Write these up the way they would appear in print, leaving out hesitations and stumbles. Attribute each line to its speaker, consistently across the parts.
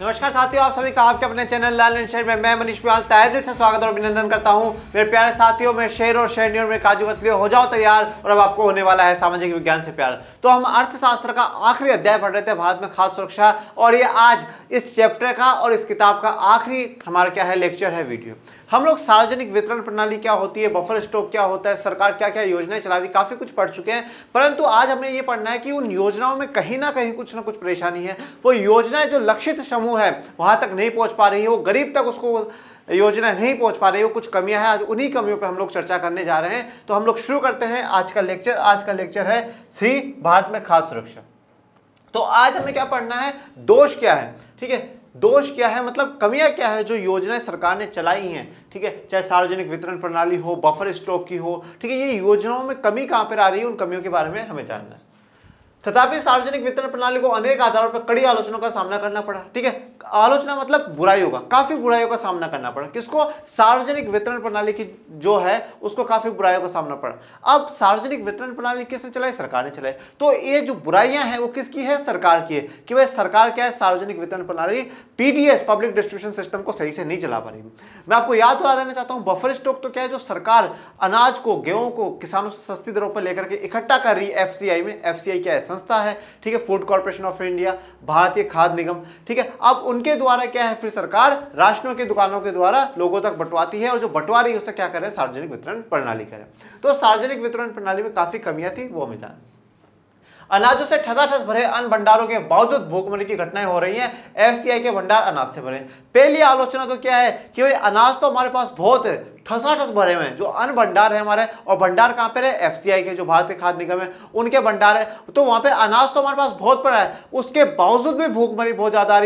Speaker 1: नमस्कार साथियों, आप सभी का आपके अपने चैनल लाल एंड शेर में मैं मनीष पिवाल तहे दिल से स्वागत और अभिनंदन करता हूं। मेरे प्यारे साथियों, में शेर और शेरनी और मेरे काजू कतली हो जाओ तैयार। और अब आपको होने वाला है सामाजिक विज्ञान से प्यार। तो हम अर्थशास्त्र का आखिरी अध्याय पढ़ रहे थे, भारत में खाद्य सुरक्षा, और ये आज इस चैप्टर का और इस किताब का आखिरी हमारा क्या है लेक्चर है, वीडियो। हम लोग सार्वजनिक वितरण प्रणाली क्या होती है, बफर स्टॉक क्या होता है, सरकार क्या क्या योजनाएं चला रही, काफी कुछ पढ़ चुके हैं। परंतु आज हमें ये पढ़ना है कि उन योजनाओं में कहीं ना कहीं कुछ ना कुछ परेशानी है। वो योजनाएं जो लक्षित समूह है वहां तक नहीं पहुंच पा रही है, वो गरीब तक उसको योजना नहीं पहुंच पा रही है, वो कुछ कमियां हैं। आज उन्हीं कमियों पर हम लोग चर्चा करने जा रहे हैं। तो हम लोग शुरू करते हैं आज का लेक्चर। आज का लेक्चर है सी भारत में खाद्य सुरक्षा। तो आज हमें क्या पढ़ना है, दोष क्या है, ठीक है, दोष क्या है, मतलब कमियां क्या है जो योजनाएं सरकार ने चलाई हैं, ठीक है, चाहे सार्वजनिक वितरण प्रणाली हो, बफर स्टॉक की हो, ठीक है, ये योजनाओं में कमी कहां पर आ रही है, उन कमियों के बारे में हमें जानना है। तथापि सार्वजनिक वितरण प्रणाली को अनेक आधारों पर कड़ी आलोचनाओं का सामना करना पड़ा, ठीक है, आलोचना मतलब बुराइयों का, काफी बुराइयों का सामना करना पड़ा। किसको? सार्वजनिक वितरण प्रणाली की जो है उसको काफी बुराइयों का सामना पड़ा। अब सार्वजनिक वितरण प्रणाली किसने चलाई? सरकार ने चलाई। तो ये जो बुराइयां हैं वो किसकी है? सरकार की है। कि भाई सरकार क्या है, सार्वजनिक वितरण प्रणाली पीडीएस, पब्लिक डिस्ट्रीब्यूशन सिस्टम को सही से नहीं चला पा रही। मैं आपको याद दिला देना चाहता हूं, बफर स्टॉक तो क्या है, जो सरकार अनाज को, गेहूं को किसानों से सस्ती दरों पर लेकर के इकट्ठा कर रही है एफसीआई में। एफसीआई क्या है? संस्था है, ठीक है, फूड कॉर्पोरेशन ऑफ इंडिया, भारतीय खाद्य निगम, ठीक है। अब उनके द्वारा क्या है, फिर सरकार राशनों की दुकानों के द्वारा लोगों तक बंटवाती है, और जो बंटवा रही है उसे क्या करे, सार्वजनिक वितरण प्रणाली करे। तो सार्वजनिक वितरण प्रणाली में काफी कमियां थी, वो हमें जान। अनाजों से ठसाठस भरे अन्न भंडारों के बावजूद भूखमरी की घटनाएं हो रही हैं। एफसीआई के भंडार अनाज से भरे। पहली आलोचना तो क्या है कि भाई अनाज तो हमारे पास बहुत है, ठसाठस भरे हुए हैं, जो अन्न भंडार है हमारे, और भंडार कहां पर है? एफसीआई के, जो भारतीय खाद्य निगम है, उनके भंडार है। तो वहां पे अनाज तो हमारे पास बहुत पड़ा है, उसके बावजूद भी भूखमरी बहुत ज्यादा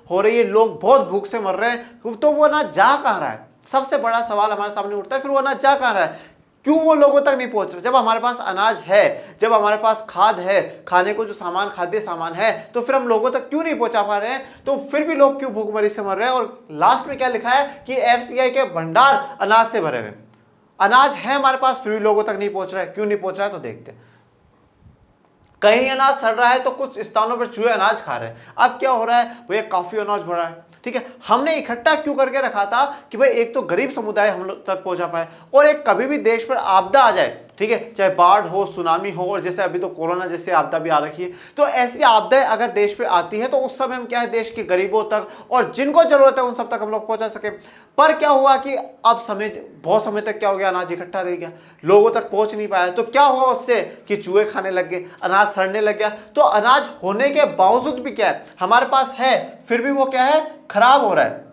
Speaker 1: हो रही है, लोग बहुत भूख से मर रहे हैं। तो वो अनाज जा कहां रहा है? सबसे बड़ा सवाल हमारे सामने उठता है, फिर वो अनाज जा कहां रहा है, क्यों वो लोगों तक नहीं पहुंच रहा? जब हमारे पास अनाज है, जब हमारे पास खाद है, खाने को जो सामान, खाद्य सामान है, तो फिर हम लोगों तक क्यों नहीं पहुंचा पा रहे हैं? तो फिर भी लोग क्यों भूखमरी से मर रहे हैं? और लास्ट में क्या लिखा है कि एफसीआई के भंडार अनाज से भरे हुए। अनाज है हमारे पास, फिर भी लोगों तक नहीं पहुंच रहा है। क्यों नहीं पहुंच रहा है? तो देखते हैं। कहीं अनाज सड़ रहा है तो कुछ स्थानों पर चूहे अनाज खा रहे हैं। अब क्या हो रहा है भैया, काफी अनाज भरा है, ठीक है, हमने इकट्ठा क्यों करके रखा था कि भाई एक तो गरीब समुदाय हम लोग तक पहुंचा पाए, और एक कभी भी देश पर आपदा आ जाए, ठीक है, चाहे बाढ़ हो, सुनामी हो, और जैसे अभी तो कोरोना जैसे आपदा भी आ रखी है, तो ऐसी आपदाएं अगर देश पे आती है तो उस समय हम क्या है, देश के गरीबों तक और जिनको जरूरत है उन सब तक हम लोग पहुंचा सके। पर क्या हुआ कि अब समय, बहुत समय तक क्या हो गया, अनाज इकट्ठा रह गया, लोगों तक पहुंच नहीं पाया। तो क्या हुआ उससे कि चूहे खाने लग गए, अनाज सड़ने लग गया। तो अनाज होने के बावजूद भी क्या है, हमारे पास है, फिर भी वो क्या है, खराब हो रहा है।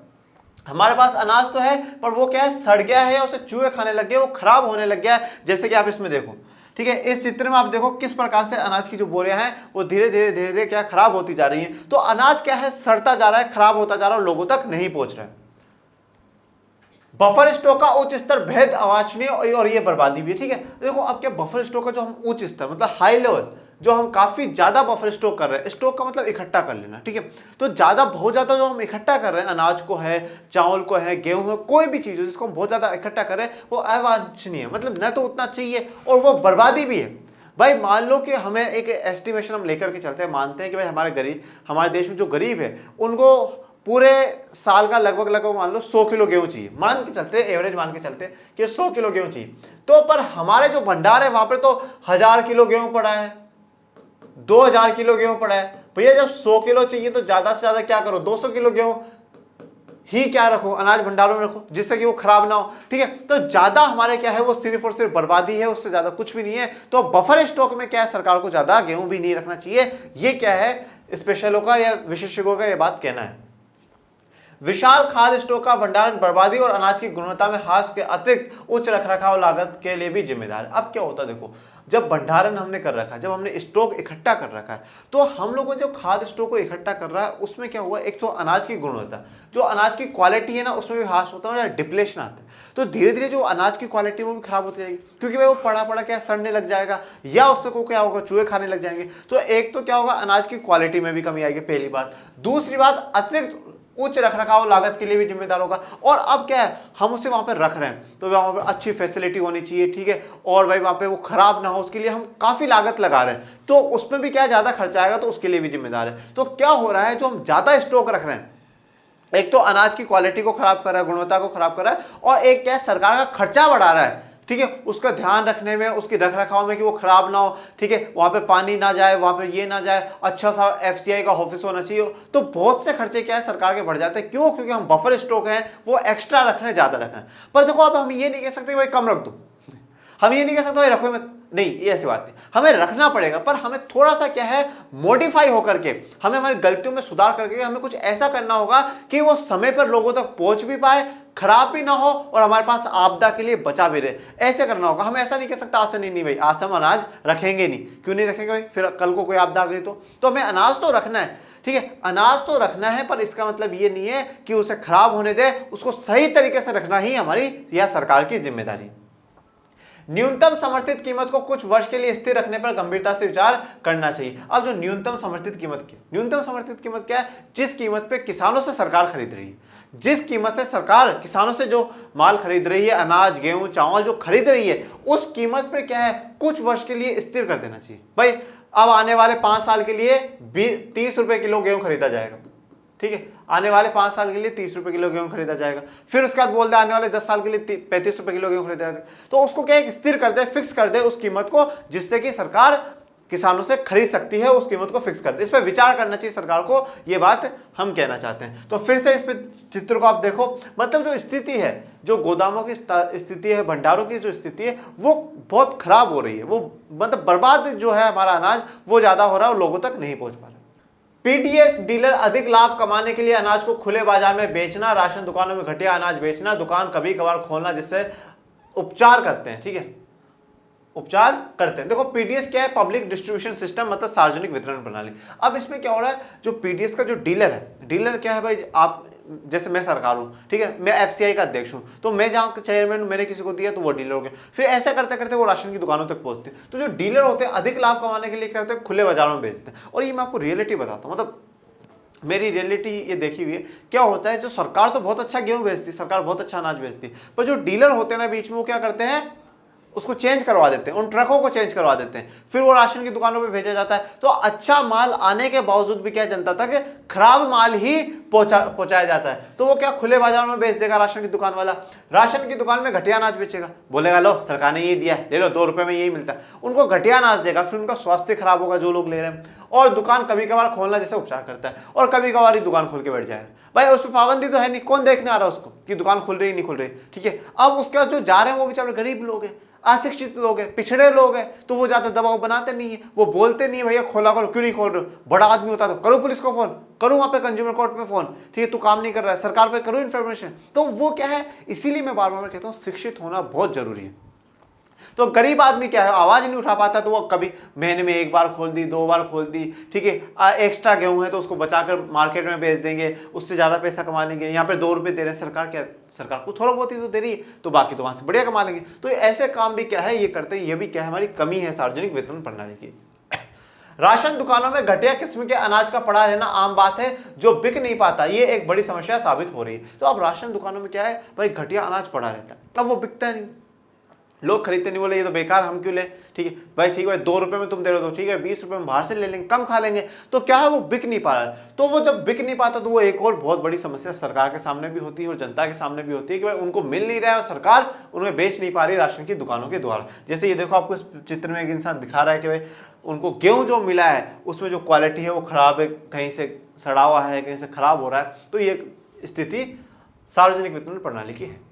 Speaker 1: हमारे पास अनाज तो है पर वो क्या है, सड़ गया है, उसे चूहे खाने लग गए, वो खराब होने लग गया है। जैसे कि आप इसमें देखो, ठीक है, इस चित्र में आप देखो किस प्रकार से अनाज की जो बोरियां हैं वो धीरे धीरे क्या खराब होती जा रही हैं। तो अनाज क्या है, सड़ता जा रहा है, खराब होता जा रहा है, लोगों तक नहीं पहुंच रहा है। बफर स्टॉक का उच्च स्तर भेद अवांछनीय और ये बर्बादी भी है, ठीक है। देखो अब क्या, बफर स्टॉक का जो हम उच्च स्तर मतलब हाई लेवल, जो हम काफी ज्यादा बफर स्टॉक कर रहे हैं, स्टॉक का मतलब इकट्ठा कर लेना, ठीक है। तो ज्यादा, बहुत ज्यादा जो हम इकट्ठा कर रहे हैं, अनाज को है, चावल को है, गेहूं है, कोई भी चीज हो जिसको हम बहुत ज्यादा इकट्ठा कर रहे हैं, वो अवांछनीय है, मतलब न तो उतना चाहिए और वो बर्बादी भी है। भाई मान लो कि हमें एक एस्टिमेशन हम लेकर के चलते हैं, मानते हैं कि भाई हमारे देश में जो गरीब है उनको पूरे साल का लगभग मान लो 100 किलो गेहूं चाहिए, मान के चलते, एवरेज मान के चलते कि 100 किलो गेहूं चाहिए। तो पर हमारे जो भंडार है वहां पर तो 1000 किलो गेहूं पड़ा है, 2000 किलो गेहूं पड़ा है। भैया जब 100 किलो चाहिए तो ज्यादा से ज्यादा क्या करो, 200 किलो गेहूं ही क्या रखो, अनाज भंडारों में रखो, जिससे कि वो खराब ना हो, ठीक है। तो ज्यादा हमारे क्या है, वो सिर्फ और सिर्फ बर्बादी है, उससे ज्यादा कुछ भी नहीं है। तो बफर स्टॉक में क्या है, सरकार को ज्यादा गेहूं भी नहीं रखना चाहिए। ये क्या है, स्पेशलों का या विशेषज्ञों का ये बात कहना है। विशाल खाद्य स्टॉक का भंडारण बर्बादी और अनाज की गुणवत्ता में ह्रास के अतिरिक्त उच्च रखरखाव लागत के लिए भी जिम्मेदार है। अब क्या होता है, देखो जब भंडारण हमने कर रखा है, जब हमने स्टॉक इकट्ठा कर रखा है, तो हम लोगों ने जो खाद्य स्टॉक को इकट्ठा कर रहा है उसमें क्या हुआ, एक तो अनाज की गुणवत्ता, जो अनाज की क्वालिटी है ना, उसमें भी ह्रास होता है, डिप्लेशन आता है। तो धीरे धीरे जो अनाज की क्वालिटी वो भी खराब होती जाएगी, क्योंकि भाई वो पड़ा क्या सड़ने लग जाएगा, या उससे को क्या होगा, चूहे खाने लग जाएंगे। तो एक तो क्या होगा, अनाज की क्वालिटी में भी कमी आएगी, पहली बात। दूसरी बात, अतिरिक्त उच्च रखरखाव लागत के लिए भी जिम्मेदार होगा। और अब क्या है, हम उसे वहां पर रख रहे हैं तो वहां पर अच्छी फैसिलिटी होनी चाहिए, ठीक है, और भाई वहां पे वो खराब ना हो उसके लिए हम काफी लागत लगा रहे हैं, तो उसमें भी क्या ज्यादा खर्चा आएगा, तो उसके लिए भी जिम्मेदार है। तो क्या हो रहा है, जो हम ज्यादा स्टॉक रख रहे हैं, एक तो अनाज की क्वालिटी को खराब कर रहा है, गुणवत्ता को खराब कर रहा है, और एक क्या है, सरकार का खर्चा बढ़ा रहा है, ठीक है, उसका ध्यान रखने में, उसकी रख रखाव में कि वो खराब ना हो, ठीक है, वहां पे पानी ना जाए, वहां पे ये ना जाए, अच्छा सा एफसीआई का ऑफिस होना चाहिए। तो बहुत से खर्चे क्या है सरकार के बढ़ जाते हैं। क्यों? क्योंकि हम बफर स्टॉक है वो एक्स्ट्रा रखने, ज्यादा रखें। पर देखो अब हम ये नहीं कह सकते भाई कम रख दो, हम ये नहीं कह सकते भाई रखो मत, नहीं, ये ऐसी बात नहीं, हमें रखना पड़ेगा, पर हमें थोड़ा सा क्या है, मॉडिफाई होकर के, हमें हमारी गलतियों में सुधार करके हमें कुछ ऐसा करना होगा कि वो समय पर लोगों तक पहुंच भी पाए, खराब भी ना हो, और हमारे पास आपदा के लिए बचा भी रहे। ऐसे करना होगा। हम ऐसा नहीं कह सकता आज से नहीं भाई, आज से हम अनाज रखेंगे नहीं। क्यों नहीं रखेंगे भाई? फिर कल को कोई आपदा आ गई तो हमें अनाज तो रखना है, ठीक है, अनाज तो रखना है, पर इसका मतलब ये नहीं है कि उसे खराब होने दे, उसको सही तरीके से रखना ही हमारी या सरकार की जिम्मेदारी। न्यूनतम समर्थित कीमत को कुछ वर्ष के लिए स्थिर रखने पर गंभीरता से विचार करना चाहिए। अब जो न्यूनतम समर्थित कीमत क्या, न्यूनतम समर्थित कीमत क्या है? जिस कीमत पे किसानों से सरकार खरीद रही है, जिस कीमत से सरकार किसानों से जो माल खरीद रही है, अनाज, गेहूं, चावल जो खरीद रही है, उस कीमत पे क्या है, कुछ वर्ष के लिए स्थिर कर देना चाहिए। भाई अब आने वाले 5 साल के लिए 30 रुपए किलो गेहूं खरीदा जाएगा, ठीक है, आने वाले 5 साल के लिए 30 रुपए किलो गेहूं खरीदा जाएगा। फिर उसके बाद बोल दे आने वाले 10 साल के लिए 35 रुपए किलो गेहूं खरीदा जाएगा। तो उसको क्या है, स्थिर कर दे, फिक्स कर दे उस कीमत को, जिससे कि सरकार किसानों से खरीद सकती है, उस कीमत को फिक्स कर दे। इस पर विचार करना चाहिए सरकार को, ये बात हम कहना चाहते हैं। तो फिर से इस पे चित्र को आप देखो, मतलब जो स्थिति है, जो गोदामों की स्थिति है, भंडारों की जो स्थिति है, वो बहुत खराब हो रही है। वो मतलब बर्बाद जो है हमारा अनाज, वो ज्यादा हो रहा है और लोगों तक नहीं पहुंच पा रहा। पीडीएस डीलर अधिक लाभ कमाने के लिए अनाज को खुले बाजार में बेचना, राशन दुकानों में घटिया अनाज बेचना, दुकान कभी कभार खोलना, जिससे उपचार करते हैं, ठीक है, उपचार करते हैं। देखो पीडीएस क्या है, पब्लिक डिस्ट्रीब्यूशन सिस्टम, मतलब सार्वजनिक वितरण प्रणाली। अब इसमें क्या हो रहा है, जो पीडीएस का जो डीलर है, डीलर क्या है भाई, आप जैसे मैं सरकार हूं, ठीक है, मैं एफसीआई का अध्यक्ष हूं, तो मैं जहां चेयरमैन हूं, मैंने किसी को दिया तो वो डीलर हो गया। फिर ऐसा करते करते वो राशन की दुकानों तक पहुंचते हैं। तो जो डीलर होते हैं अधिक लाभ कमाने के लिए करते हैं, खुले बाजारों में बेचते हैं। और ये मैं आपको रियलिटी बताता हूं, मतलब मेरी रियलिटी ये देखी हुई है। क्या होता है, जो सरकार तो बहुत अच्छा गेहूं बेचती है, सरकार बहुत अच्छा अनाज बेचती है, पर जो डीलर होते हैं ना बीच में, वो क्या करते हैं, उसको चेंज करवा देते हैं, उन ट्रकों को चेंज करवा देते हैं, फिर वो राशन की दुकानों पे भेजा जाता है। तो अच्छा माल आने के बावजूद भी क्या जनता तक खराब माल ही पहुंचाया जाता है। तो वो क्या खुले बाजार में बेच देगा राशन की दुकान वाला, राशन की दुकान में घटिया अनाज बेचेगा, बोलेगा लो सरकार ने ये दिया, ले लो, 2 रुपए में यही मिलता है, उनको घटिया अनाज देगा, फिर उनका स्वास्थ्य खराब होगा जो लोग ले रहे हैं। और दुकान कभी कभार खोलना जैसे उपचार करता है, और कभी कभार ही दुकान खोल के बैठ जाएगा। भाई उस पर पाबंदी तो है नहीं, कौन देखने आ रहा है उसको कि दुकान खुल रही नहीं खुल रही, ठीक है। अब उसके बाद जो जा रहे हैं वो बेचारे गरीब लोग हैं, अशिक्षित लोग हैं, पिछड़े लोग हैं, तो वो ज्यादा दबाव बनाते नहीं है, वो बोलते नहीं भैया खोला करो, क्यों नहीं खोल रहे हो, बड़ा आदमी होता तो करो पुलिस को फोन, करूं वहां पे कंज्यूमर कोर्ट पे फोन, ठीक है, तू काम नहीं कर रहा है, सरकार पे करूं इन्फॉर्मेशन। तो वो क्या है, इसीलिए मैं बार बार कहता हूं शिक्षित होना बहुत जरूरी है। तो गरीब आदमी क्या है, आवाज नहीं उठा पाता, तो वो कभी महीने में 1 बार खोल दी, 2 बार खोल दी, ठीक है, एक्स्ट्रा गेहूं है तो उसको बचाकर मार्केट में बेच देंगे, उससे ज्यादा पैसा कमा लेंगे। यहाँ पे 2 रुपए दे रहे हैं सरकार, क्या सरकार को थोड़ा बहुत ही तो दे रही है, तो बाकी तो वहां से बढ़िया कमा लेंगे। तो ऐसे काम भी क्या है ये करते हैं, ये भी क्या है, हमारी कमी है सार्वजनिक वितरण प्रणाली की। राशन दुकानों में घटिया किस्म के अनाज का पड़ा रहना आम बात है, जो बिक नहीं पाता, ये एक बड़ी समस्या साबित हो रही है। तो अब राशन दुकानों में क्या है भाई, घटिया अनाज पड़ा रहता है, अब वो बिकता नहीं, लोग खरीदते नहीं, बोले ये तो बेकार, हम क्यों ले, ठीक है भाई, ठीक है 2 रुपए में तुम दे रहे हो तो ठीक है, 20 रुपए में बाहर से ले लेंगे, कम खा लेंगे। तो क्या है, वो बिक नहीं पा रहा है। तो वो जब बिक नहीं पाता तो वो एक और बहुत बड़ी समस्या सरकार के सामने भी होती है और जनता के सामने भी होती है कि भाई उनको मिल नहीं रहा है और सरकार उन्हें बेच नहीं पा रही राशन की दुकानों के द्वारा। जैसे ये देखो, आपको इस चित्र में एक इंसान दिखा रहा है कि भाई उनको गेहूं जो मिला है उसमें जो क्वालिटी है वो खराब है, कहीं से सड़ा हुआ है, कहीं से खराब हो रहा है। तो ये स्थिति सार्वजनिक वितरण प्रणाली की है।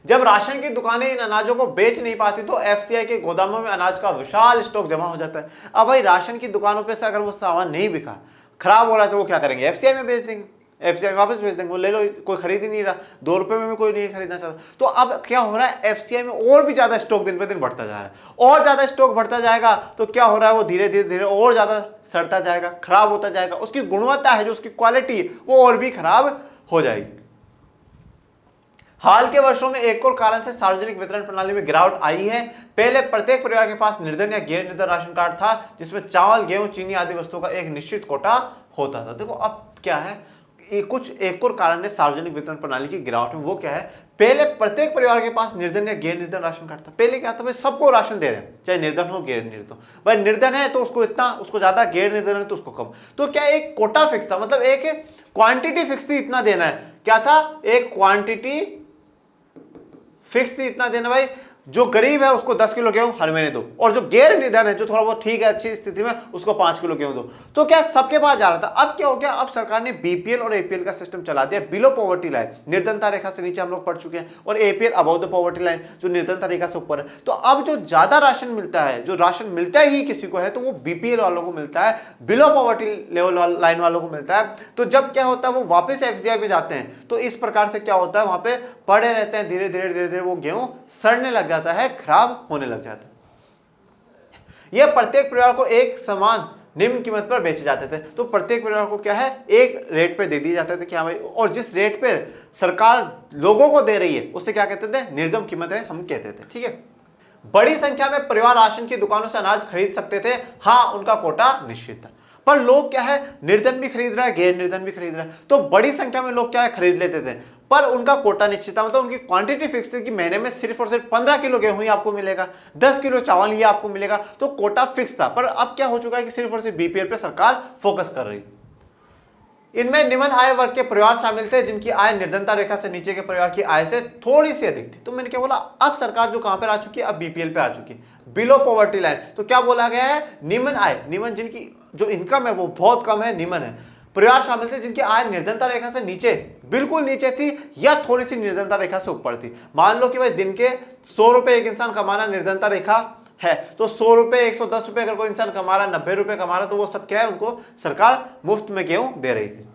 Speaker 1: जब राशन की दुकानें इन अनाजों को बेच नहीं पाती तो एफसीआई के गोदामों में अनाज का विशाल स्टॉक जमा हो जाता है। अब भाई राशन की दुकानों पे से अगर वो सामान नहीं बिका, खराब हो रहा है, तो वो क्या करेंगे, एफसीआई में बेच देंगे, एफसीआई में वापस बेच देंगे, वो ले लो, कोई खरीद ही नहीं रहा, 2 रुपए में भी कोई नहीं खरीदना चाहता। तो अब क्या हो रहा है, एफसीआई में और भी ज्यादा स्टॉक दिन पे दिन बढ़ता जा रहा है, और ज्यादा स्टॉक बढ़ता जाएगा तो क्या हो रहा है, वो धीरे धीरे धीरे और ज्यादा सड़ता जाएगा, खराब होता जाएगा, उसकी गुणवत्ता है जो उसकी क्वालिटी वो और भी खराब हो जाएगी। हाल के वर्षों में एक और कारण से सार्वजनिक वितरण प्रणाली में गिरावट आई है। पहले प्रत्येक परिवार के पास निर्धन या गैर निर्धन राशन कार्ड था, जिसमें चावल, गेहूं, चीनी आदि वस्तुओं का एक निश्चित कोटा होता था। देखो अब क्या है, कुछ एक और कारण है सार्वजनिक वितरण प्रणाली की गिरावट में। वो क्या है, पहले प्रत्येक परिवार के पास निर्धन या गैर निर्धन राशन कार्ड था। पहले क्या था भाई, सबको राशन दे रहे हैं, चाहे निर्धन हो गैर निर्धन हो। भाई निर्धन है तो उसको इतना, उसको ज्यादा, गैर निर्धन है तो उसको कम। तो क्या एक कोटा फिक्स था, मतलब एक क्वांटिटी फिक्स थी, इतना देना है। क्या था? एक क्वांटिटी फिक्स थी, इतना देना भाई। जो गरीब है उसको 10 किलो गेहूं हर महीने दो, और जो गैर निधन है, जो थोड़ा बहुत ठीक है, अच्छी स्थिति में, उसको 5 किलो गेहूं दो। तो क्या सबके पास जा रहा था। अब क्या हो गया, अब सरकार ने बीपीएल और एपीएल का सिस्टम चला दिया। बिलो पॉवर्टी लाइन, निर्धनता रेखा से नीचे हम लोग पढ़ चुके हैं, और APL above the poverty line, जो निर्धनता रेखा से ऊपर है। तो अब जो ज्यादा राशन मिलता है, जो राशन मिलता ही किसी को है, तो वो बीपीएल वालों को मिलता है, बिलो पॉवर्टी लेवल लाइन वालों को मिलता है। तो जब क्या होता है, वो वापस एफसीआई में जाते हैं, तो इस प्रकार से क्या होता है, वहां पे पड़े रहते हैं, धीरे धीरे धीरे धीरे वो गेहूं सड़ने लग जाता है, खराब होने लग जाता है। यह प्रत्येक परिवार को एक समान निम्न कीमत पर बेचे जाते थे। तो प्रत्येक परिवार को क्या है, एक रेट पे दे दिए जाते थे कि हाँ भाई, और जिस रेट पे सरकार लोगों को दे रही है उसे क्या कहते थे, निर्गम कीमत है हम कहते थे। ठीक है, बड़ी संख्या में परिवार राशन की दुकानों से अनाज खरीद सकते थे। हाँ, उनका कोटा निश्चित था, पर लोग क्या है, निर्धन भी खरीद रहा है, गैर निर्धन भी खरीद रहा है। तो बड़ी संख्या में लोग क्या है, खरीद लेते थे, पर उनका कोटा निश्चित था, मतलब उनकी क्वांटिटी फिक्स थी कि महीने में सिर्फ और सिर्फ 15 किलो गेहूं ही आपको मिलेगा, 10 किलो चावल ही आपको मिलेगा। तो कोटा फिक्स था। पर अब क्या हो चुका है कि सिर्फ और सिर्फ बीपीएल पे सरकार फोकस कर रही है। इनमें निम्न आय वर्ग के परिवार शामिल थे, जिनकी आय निर्धनता रेखा से नीचे के परिवार की आय से थोड़ी सी अधिक थी। तो मैंने क्या बोला, अब सरकार जो कहां पर आ चुकी है, अब बीपीएल पे आ चुकी है, बिलो पॉवर्टी लाइन। तो क्या बोला गया है, निम्न आय, निम्न जिनकी जो इनकम है वो बहुत कम है, निम्न है, परिवार शामिल थे जिनकी आय निर्धनता रेखा से नीचे, बिल्कुल नीचे थी, या थोड़ी सी निर्धनता रेखा से ऊपर थी। मान लो कि भाई दिन के 100 रुपए एक इंसान कमाना निर्धनता रेखा है, तो 100 रुपए, 110 रुपए अगर कोई इंसान कमा रहा, 90 रुपए कमा रहा, तो वो सब क्या है, उनको सरकार मुफ्त में गेहूं दे रही थी।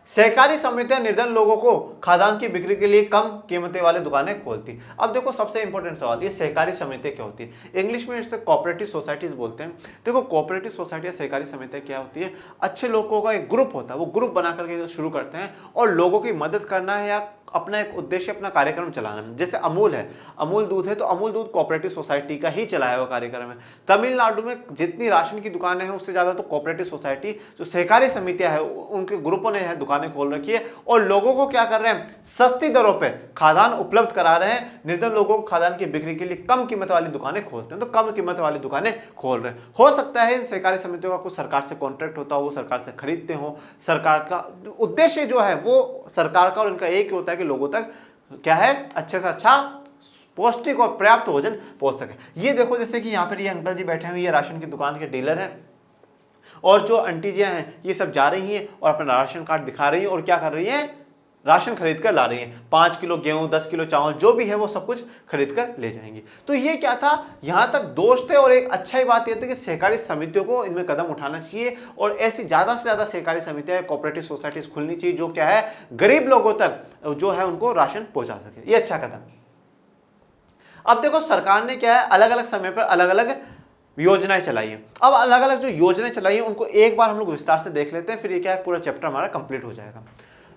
Speaker 1: सहकारी समितियां निर्धन लोगों को खाद्यान्न की बिक्री के लिए कम कीमतें वाले दुकानें खोलती। अब देखो सबसे इंपॉर्टेंट सवाल, ये सहकारी समितियां क्या होती है? इंग्लिश में इसे कोऑपरेटिव सोसाइटीज बोलते हैं। देखो कोऑपरेटिव सोसाइटी या सहकारी समितियां क्या होती है, अच्छे लोगों का एक ग्रुप होता है, वो ग्रुप बना करके शुरू करते हैं, और लोगों की मदद करना है या अपना एक उद्देश्य, अपना कार्यक्रम चलाना। जैसे अमूल है, अमूल दूध है, तो अमूल दूध कोऑपरेटिव सोसाइटी का ही चलाया हुआ कार्यक्रम है। तमिलनाडु में जितनी राशन की दुकानें हैं उससे ज्यादा तो कोऑपरेटिव सोसाइटी, जो सहकारी समितियां हैं, उनके ग्रुपों ने दुकानें खोल रखी है, और लोगों को क्या कर रहे हैं, सस्ती दरों पे खाद्यान्न उपलब्ध करा रहे हैं। निर्धन लोगों को खाद्यान्न की बिक्री के लिए कम कीमत वाली दुकानें खोलते हैं, तो कम कीमत वाली दुकानें खोल रहे हैं। हो सकता है इन सहकारी समितियों का कुछ सरकार से कॉन्ट्रैक्ट होता हो, वो सरकार से खरीदते हो। सरकार का उद्देश्य जो है वो सरकार का और इनका एक ही होता है कि लोगों तक क्या है, अच्छे से अच्छा पौष्टिक और पर्याप्त भोजन पहुंच सके। ये देखो, जैसे कि यहाँ पर ये अंकल जी बैठे हुए, ये राशन की दुकान के डीलर हैं, और जो आंटी जी हैं ये सब जा रही हैं और अपना राशन कार्ड दिखा रही हैं, और क्या कर रही हैं, राशन खरीद कर ला रही हैं। 5 किलो गेहूं, 10 किलो चावल, जो भी है वो सब कुछ खरीद कर ले जाएंगी। तो ये क्या था, यहां तक दोष थे, और एक अच्छी बात यह थी कि सहकारी समितियों को इनमें कदम उठाना चाहिए, और ऐसी ज्यादा से ज्यादा सहकारी समितियां, कोऑपरेटिव सोसाइटीज खुलनी चाहिए, जो क्या है, गरीब लोगों तक जो है उनको राशन पहुंचा सके। ये अच्छा कदम। अब देखो सरकार ने क्या है, अलग अलग समय पर अलग अलग योजनाएं चलाई है। अब अलग अलग जो योजनाएं चलाई है उनको एक बार हम लोग विस्तार से देख लेते हैं, फिर ये क्या है, पूरा चैप्टर हमारा कंप्लीट हो जाएगा।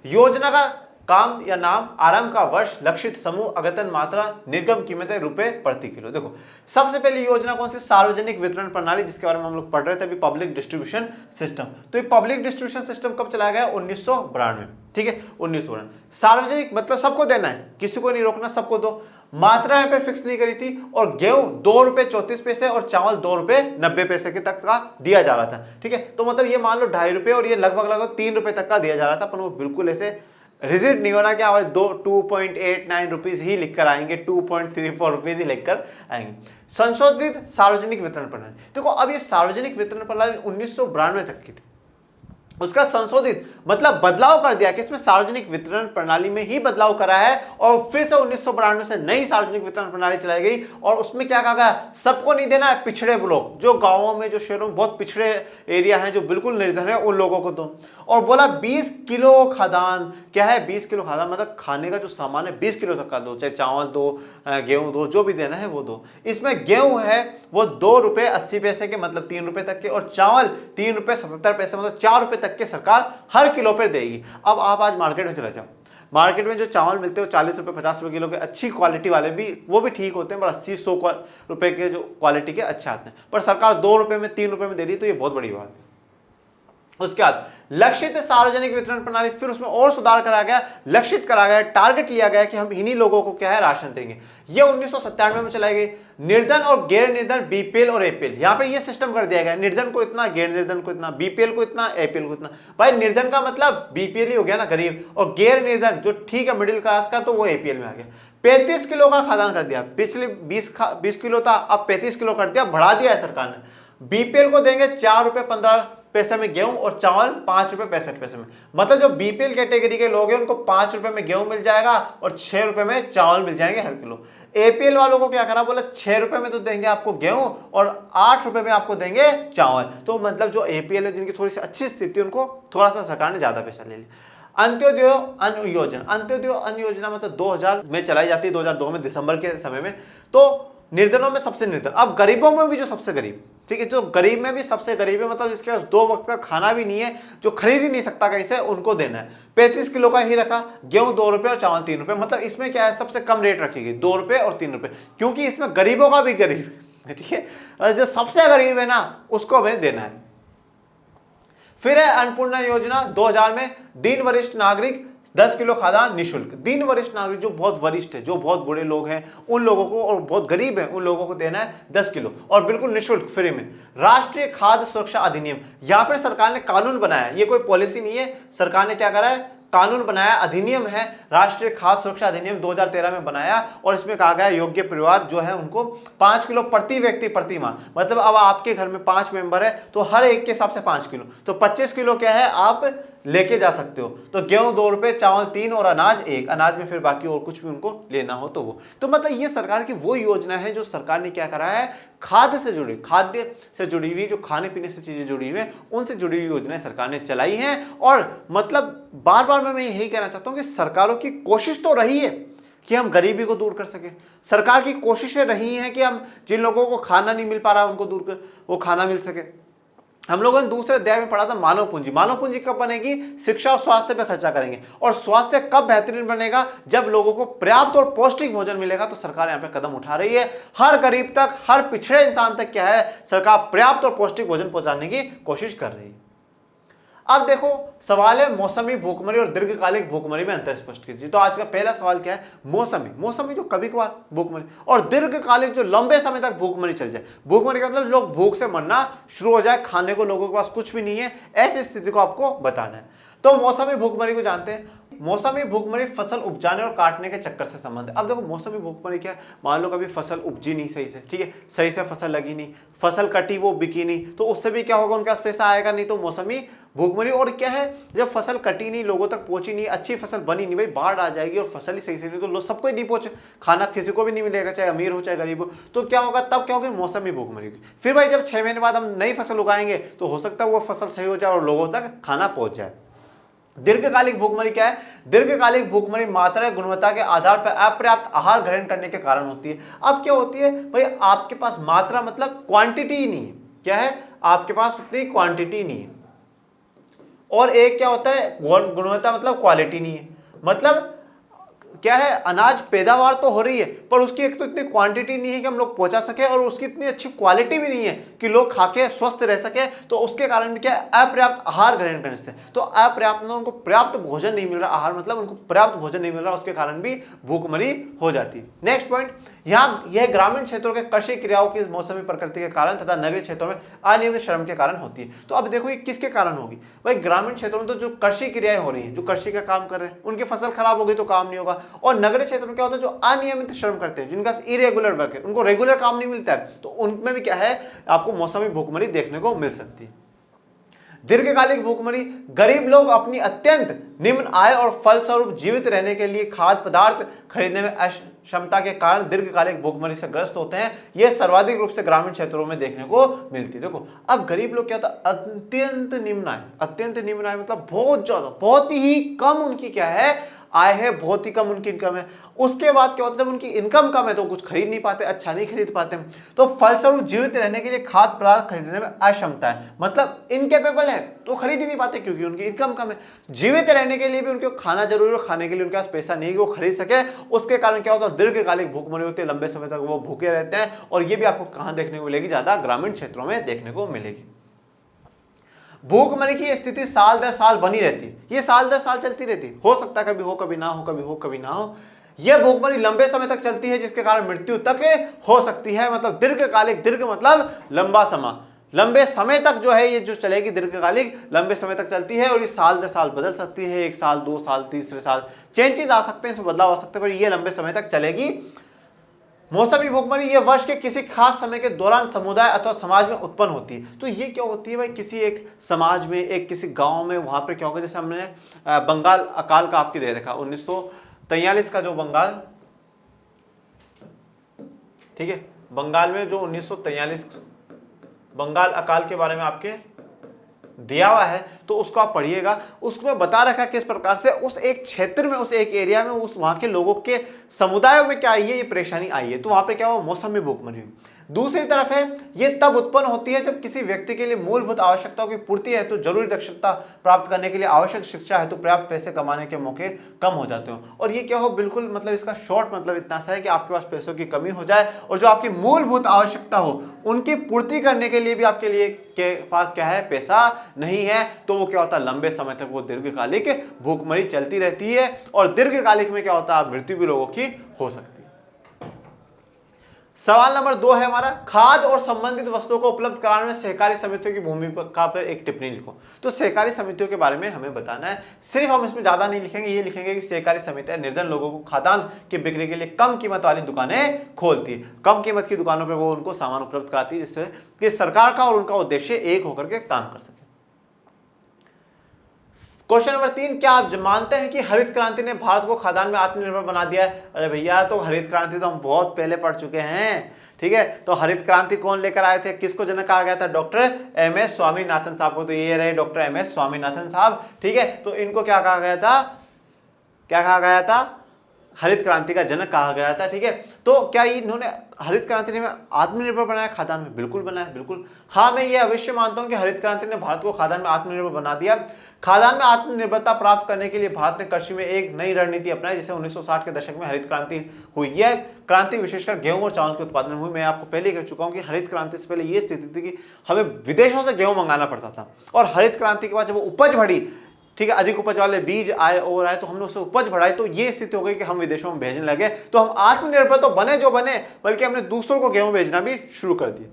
Speaker 1: योजना का काम या नाम, आरंभ का वर्ष, लक्षित समूह, अगतन मात्रा, निर्गम कीमतें रुपए प्रति किलो। देखो सबसे पहली योजना कौन सी, सार्वजनिक वितरण प्रणाली, जिसके बारे में हम लोग पढ़ रहे थे अभी, पब्लिक डिस्ट्रीब्यूशन सिस्टम। तो ये पब्लिक डिस्ट्रीब्यूशन सिस्टम कब चलाया गया, 1992। ठीक है, 1992। सार्वजनिक मतलब सबको देना है, किसी को नहीं रोकना, सबको दो। मात्रा यहाँ पे फिक्स नहीं करी थी, और गेहूं 2 रुपए 34 पैसे और चावल 2 रुपए 90 पैसे के तक का दिया जा रहा था। ठीक है, तो मतलब ये मान लो 2.5 रुपए, और ये लगभग 3 रुपए तक का दिया जा रहा था, पर वो बिल्कुल ऐसे रिजिड नहीं होना कि हमारे 2.89 रुपीज ही लिखकर आएंगे, 2.34 रुपीज ही लिखकर आएंगे। संशोधित सार्वजनिक वितरण प्रणाली, देखो अब ये सार्वजनिक वितरण प्रणाली 1992 तक की थी, उसका संशोधित मतलब बदलाव कर दिया कि इसमें सार्वजनिक वितरण प्रणाली में ही बदलाव करा है, और फिर से 1992 से नई सार्वजनिक वितरण प्रणाली चलाई गई, और उसमें क्या कहा गया, सबको नहीं देना है, पिछड़े लोग, जो गांवों में, जो शहरों में बहुत पिछड़े एरिया हैं, जो बिल्कुल निर्धन है, उन लोगों को दो। और बोला 20 किलो खाद्यान्न, क्या है 20 किलो खाद्यान्न, मतलब खाने का जो सामान है 20 किलो तक का दो, चाहे चावल दो, गेहूं दो, जो भी देना है वो दो। इसमें गेहूं है वो 2 रुपए 80 पैसे के, मतलब 3 रुपए तक के, और चावल 3 रुपए 77 पैसे, मतलब 4 रुपए तक के सरकार हर किलो पे देगी। अब आप आज मार्केट में चले जाओ, मार्केट में जो चावल मिलते हैं वो 40 रुपए 50 रुपए किलो के, अच्छी क्वालिटी वाले भी, वो भी ठीक होते हैं, पर 80-100 रुपए के जो क्वालिटी के अच्छे आते हैं, पर सरकार 2 रुपए में 3 रुपए में दे रही है, तो ये बहुत बड़ी बात है। उसके बाद लक्षित सार्वजनिक वितरण प्रणाली, फिर उसमें और सुधार करा गया, लक्षित करा गया, टारगेट लिया गया कि हम इन्हीं लोगों को क्या है राशन देंगे। ये 1997 में चलाई गई। निर्धन और गैर निर्धन, बीपीएल और एपीएल, यहां पे ये सिस्टम कर दिया गया, निर्धन को इतना, गैर निर्धन को इतना, बीपीएल को इतना, एपीएल को इतना। भाई निर्धन का मतलब बीपीएल ही हो गया ना, गरीब, और गैर निर्धन जो ठीक है मिडिल क्लास का, तो वो एपीएल में आ गया। 35 किलो का खाद्यान्न कर दिया, पिछले 20 किलो था, अब 35 किलो कर दिया, बढ़ा दिया है सरकार ने। बीपीएल को देंगे 4 रुपए 15 पैसे में गेहूं और चावल 5 रुपए 65 पैसे में। मतलब जो बीपीएल कैटेगरी के लोग हैं उनको 5 रुपए में गेहूं मिल जाएगा और 6 रुपए में चावल मिल जाएंगे हर किलो। एपीएल वालों को क्या करा, बोला 6 रुपए में तो देंगे आपको गेहूं और 8 रुपए में आपको देंगे चावल। तो मतलब जो एपीएल है जिनकी थोड़ी सी अच्छी स्थिति, उनको थोड़ा सा सरकार ने ज्यादा पैसा ले लिया। अंत्योदय अन्न योजना, अंत्योदय अन्न योजना मतलब 2000 में चलाई जाती है, 2002 में दिसंबर के समय में। तो निर्धनों में सबसे निर्धन, अब गरीबों में भी जो सबसे गरीब, ठीक है, जो गरीब में भी सबसे गरीब है, मतलब जिसके पास 2 वक्त का खाना भी नहीं है, जो खरीद ही नहीं सकता कहीं से, उनको देना है। 35 किलो का ही रखा, गेहूं 2 रुपए और चावल 3 रुपए। मतलब इसमें क्या है, सबसे कम रेट रखी गई 2 रुपए और 3 रुपए, क्योंकि इसमें गरीबों का भी गरीब है, ठीक है, जो सबसे गरीब है ना उसको हमें देना है। फिर है अन्नपूर्णा योजना 2000 में, दीन वरिष्ठ नागरिक 10 किलो खाद्यान्न निःशुल्क। दीन वरिष्ठ नागरिक जो बहुत वरिष्ठ है, जो बहुत बूढ़े लोग हैं, उन लोगों को, और बहुत गरीब हैं, उन लोगों को देना है 10 किलो और बिल्कुल निःशुल्क, फ्री में। राष्ट्रीय खाद्य सुरक्षा अधिनियम, यहां पर सरकार ने कानून बनाया, ये कोई पॉलिसी नहीं है, सरकार ने क्या करा है, कानून बनाया, अधिनियम है, राष्ट्रीय खाद्य सुरक्षा अधिनियम 2013 में बनाया। और इसमें कहा गया योग्य परिवार जो है उनको 5 किलो प्रति व्यक्ति प्रति माह, मतलब अब आपके घर में 5 मेंबर है तो हर एक के हिसाब से 5 किलो, तो 25 किलो क्या है आप लेके जा सकते हो। तो गेहूं 2 रुपए, चावल 3 और अनाज 1, अनाज में फिर बाकी और कुछ भी उनको लेना हो तो वो। तो मतलब ये सरकार की वो योजना है जो सरकार ने क्या करा है, खाद्य से जुड़ी, खाद्य से जुड़ी हुई, जो खाने पीने से चीजें जुड़ी हुई है, उनसे जुड़ी हुई योजनाएं सरकार ने चलाई हैं। और मतलब बार बार मैं यही कहना चाहता हूं कि सरकारों की कोशिश तो रही है कि हम गरीबी को दूर कर सके। सरकार की कोशिशें रही हैं कि हम जिन लोगों को खाना नहीं मिल पा रहा उनको दूर कर, वो खाना मिल सके। हम लोगों ने दूसरे अध्याय में पढ़ा था मानव पूंजी। मानव पूंजी कब बनेगी, शिक्षा और स्वास्थ्य पे खर्चा करेंगे। और स्वास्थ्य कब बेहतरीन बनेगा, जब लोगों को पर्याप्त और पौष्टिक भोजन मिलेगा। तो सरकार यहाँ पे कदम उठा रही है, हर गरीब तक, हर पिछड़े इंसान तक क्या है, सरकार पर्याप्त और पौष्टिक भोजन पहुंचाने की कोशिश कर रही है। अब देखो सवाल है मौसमी भूखमरी और दीर्घकालिक भूखमरी में अंतर स्पष्ट कीजिए। तो आज का पहला सवाल क्या है, मौसमी जो कभी कभार भूखमरी, और दीर्घकालिक जो लंबे समय तक भूखमरी चल जाए। भूखमरी का मतलब लोग भूख से मरना शुरू हो जाए, खाने को लोगों के पास कुछ भी नहीं है, ऐसी स्थिति को आपको बताना है। तो मौसमी भूखमरी को जानते हैं। मौसमी भूखमरी फसल उपजाने और काटने के चक्कर से संबंध है। अब देखो मौसमी भूखमरी क्या है, मान लो कभी फसल उपजी नहीं सही से, ठीक है, सही से फसल लगी नहीं, फसल कटी वो बिकी नहीं, तो उससे भी क्या होगा, उनके पास पैसा आएगा नहीं। तो मौसमी भूखमरी। और क्या है, जब फसल कटी नहीं, लोगों तक पहुंची नहीं, अच्छी फसल बनी नहीं, भाई बाढ़ आ जाएगी और फसल ही सही से नहीं, तो लोग सबको ही नहीं पहुंचे, खाना किसी को भी नहीं मिलेगा, चाहे अमीर हो चाहे गरीब हो। तो क्या होगा, तब क्या होगी, मौसमी भूखमरी होगी। फिर भाई जब 6 महीने बाद हम नई फसल उगाएंगे तो हो सकता है वो फसल सही हो जाए और लोगों तक खाना पहुंच जाए। दीर्घकालिक भूखमरी क्या है, दीर्घकालिक भूखमरी मात्रा गुणवत्ता के आधार पर अपर्याप्त आहार ग्रहण करने के कारण होती है। अब क्या होती है भाई, आपके पास मात्रा मतलब क्वांटिटी ही नहीं है, क्या है, आपके पास उतनी क्वांटिटी नहीं है। और एक क्या होता है, गुणवत्ता मतलब क्वालिटी नहीं है। मतलब क्या है, अनाज पैदावार तो हो रही है पर उसकी एक तो इतनी क्वांटिटी नहीं है कि हम लोग पहुंचा सके, और उसकी इतनी अच्छी क्वालिटी भी नहीं है कि लोग खा के स्वस्थ रह सके। तो उसके कारण भी क्या है, अपर्याप्त आहार ग्रहण करने से। तो अपर्याप्त मतलब उनको पर्याप्त भोजन नहीं मिल रहा, आहार मतलब उनको पर्याप्त भोजन नहीं मिल रहा, उसके कारण भी भूखमरी हो जाती है। नेक्स्ट पॉइंट, यहाँ यह ग्रामीण क्षेत्रों के कृषि क्रियाओं की मौसमी प्रकृति के कारण तथा नगरीय क्षेत्रों में अनियमित श्रम के कारण होती है। तो अब देखो ये किसके कारण होगी, भाई ग्रामीण क्षेत्रों में तो जो कृषि क्रियाएं हो रही हैं, जो कृषि का काम कर रहे हैं, उनकी फसल खराब हो गई तो काम नहीं होगा। और नगरीय क्षेत्र में क्या होता है, जो अनियमित श्रम करते हैं, जिनका इरेगुलर वर्क है, उनको रेगुलर काम नहीं मिलता है, तो उनमें भी क्या है, आपको मौसमी भूखमरी देखने को मिल सकती है। दीर्घकालिक भूखमरी, गरीब लोग अपनी अत्यंत निम्न आय और फलस्वरूप जीवित रहने के लिए खाद्य पदार्थ खरीदने में अक्षमता के कारण दीर्घकालिक भूखमरी से ग्रस्त होते हैं। यह सर्वाधिक रूप से ग्रामीण क्षेत्रों में देखने को मिलती है। देखो अब गरीब लोग क्या होता है, अत्यंत निम्न आय, अत्यंत निम्न आय मतलब बहुत ज्यादा, बहुत ही कम उनकी क्या है, आय है, बहुत ही कम उनकी इनकम है। उसके बाद क्या होता है, जब उनकी इनकम कम है तो कुछ खरीद नहीं पाते, अच्छा नहीं खरीद पाते, तो फलस्वरूप जीवित रहने के लिए खाद्य पदार्थ खरीदने में अक्षमता है, मतलब इनकेपेबल है, तो खरीद ही नहीं पाते क्योंकि उनकी इनकम कम है। जीवित रहने के लिए भी उनको खाना जरूरी है, खाने के लिए उनके पास पैसा नहीं है कि वो खरीद सके। उसके कारण क्या होता है, दीर्घकालिक भूखमरी होती है, लंबे समय तक वो भूखे रहते हैं। और ये भी आपको कहां देखने को मिलेगी, ज्यादा ग्रामीण क्षेत्रों में देखने को मिलेगी। भूखमरी की स्थिति साल दर साल बनी रहती है, ये साल दर साल चलती रहती है। हो सकता है कभी हो कभी ना हो, कभी हो कभी ना हो। यह भूखमरी लंबे समय तक चलती है जिसके कारण मृत्यु तक हो सकती है। मतलब दीर्घकालिक, दीर्घ मतलब लंबा समय, लंबे समय तक जो है ये जो चलेगी, दीर्घकालिक लंबे समय तक चलती है और ये साल दर साल बदल सकती है। 1 साल, 2 साल, तीसरे साल चेंजेस आ सकते हैं, इसमें बदलाव आ सकते हैं, पर ये लंबे समय तक चलेगी। मौसमी भूखमरी ये वर्ष के किसी खास समय के दौरान समुदाय अथवा समाज में उत्पन्न होती है। तो ये क्या होती है भाई, किसी एक समाज में, एक किसी गांव में, वहां पर क्या होगा, जैसे हमने बंगाल अकाल का आपके दे रखा 1943 का जो बंगाल, ठीक है, बंगाल में जो 1943 बंगाल अकाल के बारे में आपके दिया हुआ है, तो उसको आप पढ़िएगा। उसमें बता रखा है किस प्रकार से उस एक क्षेत्र में, उस एक एरिया में, उस वहां के लोगों के समुदायों में क्या आई है, ये परेशानी आई है। तो वहां पे क्या हुआ, मौसमी भूखमरी हुई। दूसरी तरफ है, ये तब उत्पन्न होती है जब किसी व्यक्ति के लिए मूलभूत आवश्यकताओं की पूर्ति हेतु जरूरी दक्षता प्राप्त करने के लिए आवश्यक शिक्षा हेतु पर्याप्त पैसे कमाने के मौके कम हो जाते हो। और ये क्या हो, बिल्कुल मतलब इसका शॉर्ट मतलब इतना सा है कि आपके पास पैसों की कमी हो जाए और जो आपकी मूलभूत आवश्यकता हो उनकी पूर्ति करने के लिए भी आपके लिए के पास क्या है, पैसा नहीं है। तो वो क्या होता है, लंबे समय तक वो दीर्घकालिक भूखमरी चलती रहती है और दीर्घकालिक में क्या होता है, मृत्यु भी लोगों की हो सकती है। सवाल नंबर 2 है हमारा, खाद्य और संबंधित वस्तुओं को उपलब्ध कराने में सहकारी समितियों की भूमिका पर एक टिप्पणी लिखो। तो सहकारी समितियों के बारे में हमें बताना है। सिर्फ हम इसमें ज्यादा नहीं लिखेंगे, ये लिखेंगे कि सहकारी समितियां निर्धन लोगों को खाद्यान्न की बिक्री के लिए कम कीमत वाली दुकानें खोलती है। कम कीमत की दुकानों पर वो उनको सामान उपलब्ध कराती है, जिससे कि सरकार का और उनका उद्देश्य एक होकर के काम कर सके। क्वेश्चन नंबर 3, क्या आप मानते हैं कि हरित क्रांति ने भारत को खाद्यान्न में आत्मनिर्भर बना दिया है? अरे भैया, तो हरित क्रांति तो हम बहुत पहले पढ़ चुके हैं, ठीक है। तो हरित क्रांति कौन लेकर आए थे, किसको जनक कहा गया था? डॉक्टर एमएस स्वामीनाथन साहब को। तो ये रहे डॉक्टर एमएस स्वामीनाथन साहब, ठीक है। तो इनको क्या कहा गया था, क्या कहा गया था, हरित क्रांति का जनक कहा गया था, ठीक है। तो क्या इन्होंने हरित क्रांति ने आत्मनिर्भर बनाया खाद्यान्न में? बिल्कुल बनाया, बिल्कुल। हाँ, मैं ये अवश्य मानता हूं कि हरित क्रांति ने भारत को खाद्यान्न में आत्मनिर्भर बना दिया। खाद्यान्न में आत्मनिर्भरता प्राप्त करने के लिए भारत ने कृषि में एक नई रणनीति अपनाई, जिसे 1960 के दशक में हरित क्रांति हुई। यह क्रांति विशेषकर गेहूं और चावल के उत्पादन में हुई। मैं आपको पहले कह चुका हूं कि हरित क्रांति से पहले यह स्थिति थी कि हमें विदेशों से गेहूं मंगाना पड़ता था, और हरित क्रांति के बाद जब वो उपज बढ़ी, ठीक है, अधिक उपज वाले बीज आए और आए, तो हमने उससे उपज बढ़ाई, तो ये स्थिति हो गई कि हम विदेशों में भेजने लगे। तो हम आत्मनिर्भर तो बने जो बने, बल्कि हमने दूसरों को गेहूं भेजना भी शुरू कर दिया।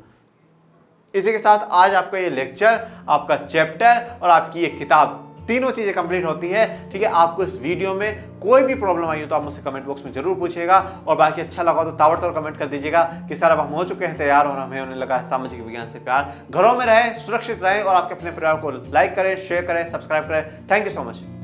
Speaker 1: इसी के साथ आज आपका ये लेक्चर, आपका चैप्टर और आपकी ये किताब, तीनों चीजें कंप्लीट होती है, ठीक है। आपको इस वीडियो में कोई भी प्रॉब्लम आई हो तो आप मुझसे कमेंट बॉक्स में जरूर पूछिएगा, और बाकी अच्छा लगा तो ताबड़तोड़ कमेंट कर दीजिएगा कि सर अब हम हो चुके हैं तैयार और हमें होने लगा है सामाजिक विज्ञान से प्यार। घरों में रहें, सुरक्षित रहें और आपके अपने परिवार को लाइक करें, शेयर करें, सब्सक्राइब करें। Thank you so much.